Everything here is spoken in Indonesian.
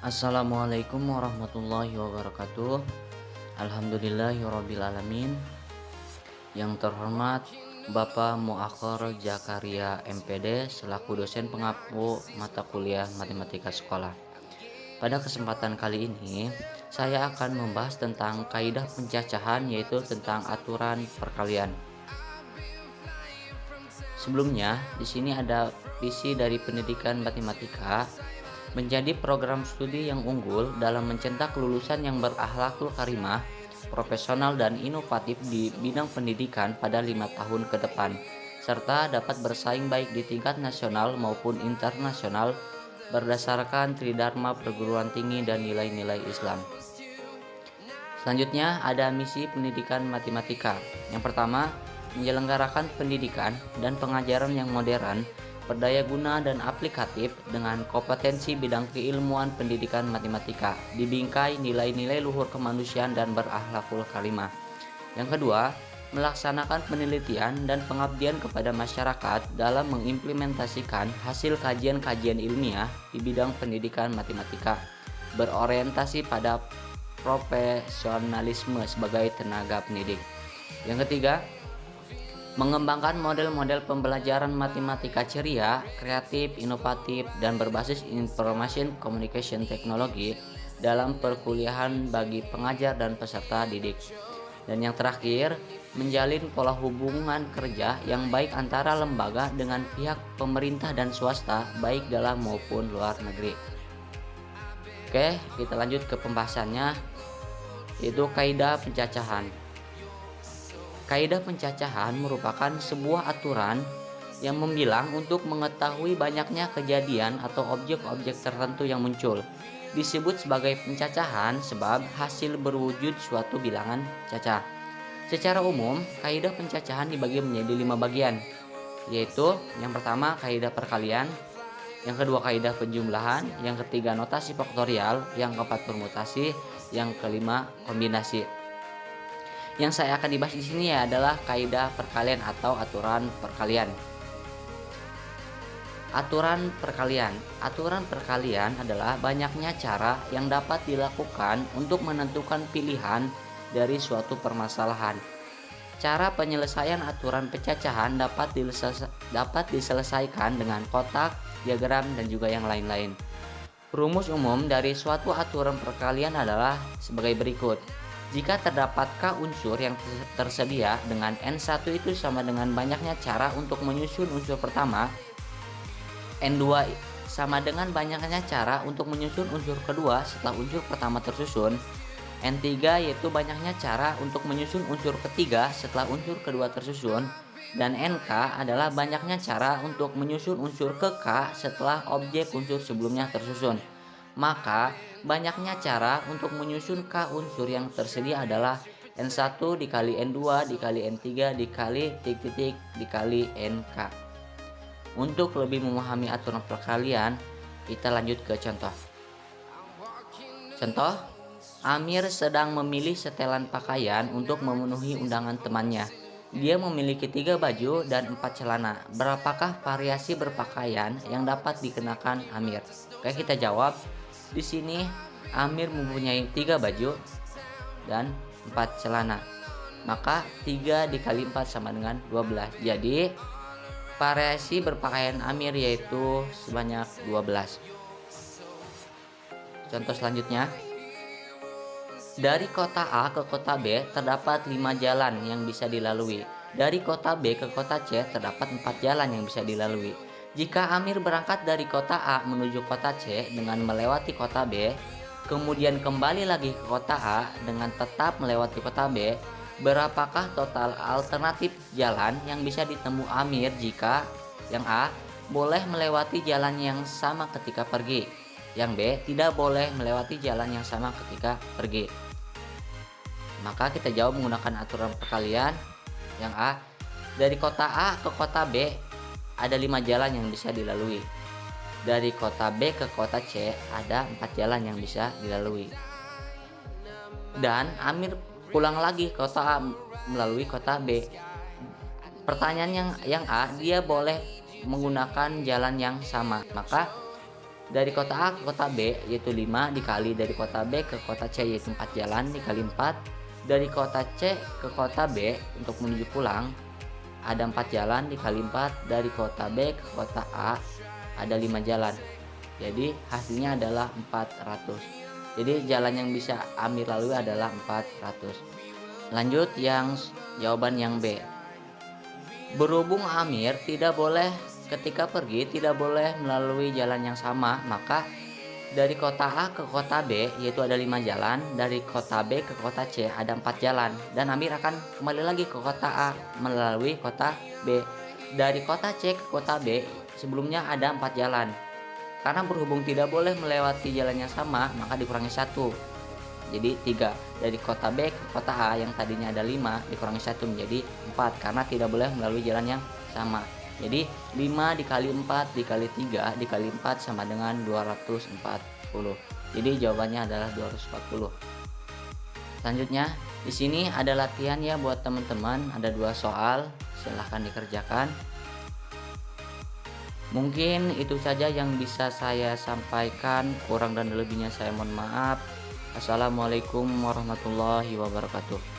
Assalamualaikum warahmatullahi wabarakatuh. Alhamdulillahirrabbilalamin. Yang terhormat Bapak Muakhir Zakaria MPD selaku dosen pengampu mata kuliah matematika sekolah. Pada kesempatan kali ini saya akan membahas tentang kaidah pencacahan, yaitu tentang aturan perkalian. Sebelumnya, di sini ada visi dari pendidikan matematika menjadi program studi yang unggul dalam mencetak lulusan yang berakhlakul karimah, profesional dan inovatif di bidang pendidikan pada 5 tahun ke depan, serta dapat bersaing baik di tingkat nasional maupun internasional berdasarkan tridharma perguruan tinggi dan nilai-nilai Islam. Selanjutnya ada misi pendidikan matematika. Yang pertama, menyelenggarakan pendidikan dan pengajaran yang modern, berdaya guna dan aplikatif dengan kompetensi bidang keilmuan pendidikan matematika, dibingkai nilai-nilai luhur kemanusiaan dan berakhlakul karimah. Yang kedua, melaksanakan penelitian dan pengabdian kepada masyarakat dalam mengimplementasikan hasil kajian-kajian ilmiah di bidang pendidikan matematika, berorientasi pada profesionalisme sebagai tenaga pendidik. Yang ketiga, mengembangkan model-model pembelajaran matematika ceria, kreatif, inovatif, dan berbasis information communication technology dalam perkuliahan bagi pengajar dan peserta didik. Dan yang terakhir, menjalin pola hubungan kerja yang baik antara lembaga dengan pihak pemerintah dan swasta, baik dalam maupun luar negeri. Oke, kita lanjut ke pembahasannya, yaitu kaidah pencacahan. Kaidah pencacahan merupakan sebuah aturan yang membilang untuk mengetahui banyaknya kejadian atau objek-objek tertentu yang muncul. Disebut sebagai pencacahan sebab hasil berwujud suatu bilangan cacah. Secara umum, kaidah pencacahan dibagi menjadi 5 bagian, yaitu yang pertama kaidah perkalian, yang kedua kaidah penjumlahan, yang ketiga notasi faktorial, yang keempat permutasi, yang kelima kombinasi. Yang saya akan dibahas di sini adalah kaidah perkalian atau aturan perkalian. Aturan perkalian. Aturan perkalian adalah banyaknya cara yang dapat dilakukan untuk menentukan pilihan dari suatu permasalahan. Cara penyelesaian aturan pencacahan dapat diselesaikan dengan kotak, diagram, dan juga yang lain-lain. Rumus umum dari suatu aturan perkalian adalah sebagai berikut. Jika terdapat K unsur yang tersedia dengan N1 itu sama dengan banyaknya cara untuk menyusun unsur pertama, N2 sama dengan banyaknya cara untuk menyusun unsur kedua setelah unsur pertama tersusun, N3 yaitu banyaknya cara untuk menyusun unsur ketiga setelah unsur kedua tersusun, dan NK adalah banyaknya cara untuk menyusun unsur ke K setelah objek unsur sebelumnya tersusun. Maka banyaknya cara untuk menyusun K unsur yang tersedia adalah N1 dikali N2 dikali N3 dikali titik-titik dikali NK. Untuk lebih memahami aturan perkalian, kita lanjut ke contoh. Contoh, Amir sedang memilih setelan pakaian untuk memenuhi undangan temannya. Dia memiliki 3 baju dan 4 celana. Berapakah variasi berpakaian yang dapat dikenakan Amir? Oke, kita jawab. Di sini Amir mempunyai 3 baju dan 4 celana. Maka 3 dikali 4 sama dengan 12. Jadi variasi berpakaian Amir yaitu sebanyak 12. Contoh selanjutnya. Dari kota A ke kota B terdapat 5 jalan yang bisa dilalui. Dari kota B ke kota C terdapat 4 jalan yang bisa dilalui. Jika Amir berangkat dari kota A menuju kota C dengan melewati kota B, kemudian kembali lagi ke kota A dengan tetap melewati kota B, berapakah total alternatif jalan yang bisa ditemui Amir jika yang A boleh melewati jalan yang sama ketika pergi, yang B tidak boleh melewati jalan yang sama ketika pergi? Maka kita jawab menggunakan aturan perkalian. Yang A, dari kota A ke kota B ada 5 jalan yang bisa dilalui. Dari kota B ke kota C ada 4 jalan yang bisa dilalui. Dan Amir pulang lagi ke kota A melalui kota B. Pertanyaan yang A, dia boleh menggunakan jalan yang sama. Maka Dari kota A ke kota B yaitu 5 dikali dari kota B ke kota C yaitu 4 jalan dikali 4. Dari kota C ke kota B untuk menuju pulang ada 4 jalan dikali 4. Dari kota B ke kota A ada 5 jalan. Jadi hasilnya adalah 400. Jadi jalan yang bisa Amir lalui adalah 400. Lanjut yang jawaban yang B. Berhubung Amir ketika pergi tidak boleh melalui jalan yang sama, maka dari kota A ke kota B yaitu ada 5 jalan, dari kota B ke kota C ada 4 jalan, dan Amir akan kembali lagi ke kota A melalui kota B. Dari kota C ke kota B sebelumnya ada 4 jalan. Karena berhubung tidak boleh melewati jalan yang sama, maka dikurangi 1. Jadi 3. Dari kota B ke kota A yang tadinya ada 5 dikurangi 1 menjadi 4 karena tidak boleh melalui jalan yang sama. Jadi 5 dikali 4 dikali 3 dikali 4 sama dengan 240. Jadi jawabannya adalah 240. Selanjutnya di sini ada latihan ya buat teman-teman, ada 2 soal, silahkan dikerjakan. Mungkin itu saja yang bisa saya sampaikan, kurang dan lebihnya saya mohon maaf. Assalamualaikum warahmatullahi wabarakatuh.